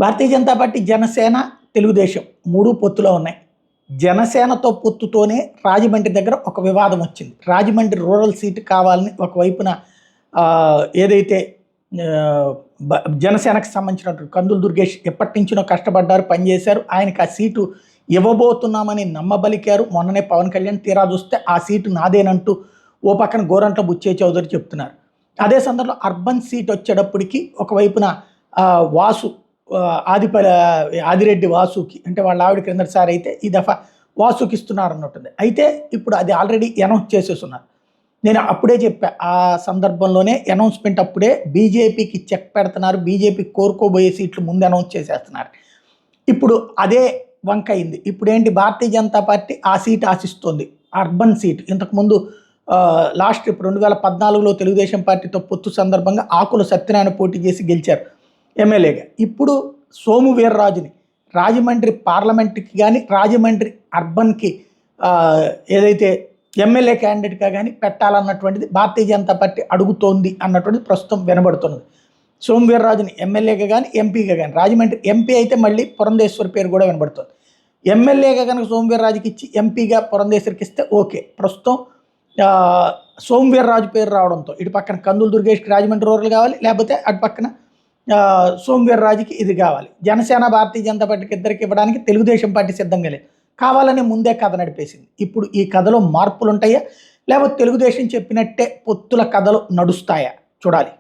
Bharatiya Janata party, Janasena, Telugu Desam 3 పొత్తులో ఉన్నాయి. జనసేనతో పొత్తుతోనే రాజమండ్రి దగ్గర ఒక వివాదం వచ్చింది. రాజమండ్రి రూరల్ సీటు కావాలని ఒకవైపున ఏదైతే జనసేనకు సంబంధించినటువంటి కందులు దుర్గేష్ ఎప్పటి నుంచినో కష్టపడ్డారు, పనిచేశారు. ఆయనకు ఆ సీటు ఇవ్వబోతున్నామని నమ్మబలికారు. మొన్ననే పవన్ కళ్యాణ్ తీరా చూస్తే ఆ సీటు నాదేనంటూ ఓ పక్కన గోరంట్ల బుచ్చయ్య చౌదరి చెప్తున్నారు. అదే సందర్భంలో అర్బన్ సీట్ వచ్చేటప్పటికి ఒకవైపున వాసు ఆదిరెడ్డి వాసుకి, అంటే వాళ్ళ ఆవిడ క్రిందటిసారి అయితే ఈ దఫా వాసుకి ఇస్తున్నారు అన్నట్టుంది. అయితే ఇప్పుడు అది ఆల్రెడీ అనౌన్స్ చేసేస్తున్నారు. నేను అప్పుడే చెప్పా, ఆ సందర్భంలోనే అనౌన్స్మెంట్ అప్పుడే బీజేపీకి చెక్ పెడుతున్నారు, బీజేపీ కోరుకోబోయే సీట్లు ముందు అనౌన్స్ చేసేస్తున్నారు. ఇప్పుడు అదే వంక అయింది. ఇప్పుడు ఏంటి, భారతీయ జనతా పార్టీ ఆ సీట్ ఆశిస్తోంది, అర్బన్ సీట్. ఇంతకుముందు లాస్ట్ ఇప్పుడు 2014లో తెలుగుదేశం పార్టీతో పొత్తు సందర్భంగా ఆకుల సత్యనారాయణ పోటీ చేసి గెలిచారు ఎమ్మెల్యేగా. ఇప్పుడు సోము వీర్రాజుని రాజమండ్రి పార్లమెంట్కి కానీ రాజమండ్రి అర్బన్కి ఏదైతే ఎమ్మెల్యే క్యాండిడేట్గా కానీ పెట్టాలన్నటువంటిది భారతీయ జనతా పార్టీ అడుగుతోంది అన్నటువంటిది ప్రస్తుతం వినబడుతున్నది. సోము వీర్రాజుని ఎమ్మెల్యేగా కానీ ఎంపీగా కానీ, రాజమండ్రి ఎంపీ అయితే మళ్ళీ పురంధేశ్వరి పేరు కూడా వినబడుతుంది. ఎమ్మెల్యేగా కనుక సోము వీర్రాజుకి ఇచ్చి ఎంపీగా పురంధేశ్వరికి ఇస్తే ఓకే. ప్రస్తుతం సోము వీర్రాజు పేరు రావడంతో ఇటు పక్కన కందులు దుర్గేష్కి రాజమండ్రి రూరల్ కావాలి, లేకపోతే అటు పక్కన సోము వీర్రాజుకి ఇది కావాలి. జనసేన, భారతీయ జనతా పార్టీకి ఇద్దరికి ఇవ్వడానికి తెలుగుదేశం పార్టీ సిద్ధంగా లేదు, కావాలని ముందే కథ నడిపేసింది. ఇప్పుడు ఈ కథలో మార్పులు ఉంటాయా, లేకపోతే తెలుగుదేశం చెప్పినట్టే పొత్తుల కథలు నడుస్తాయా చూడాలి.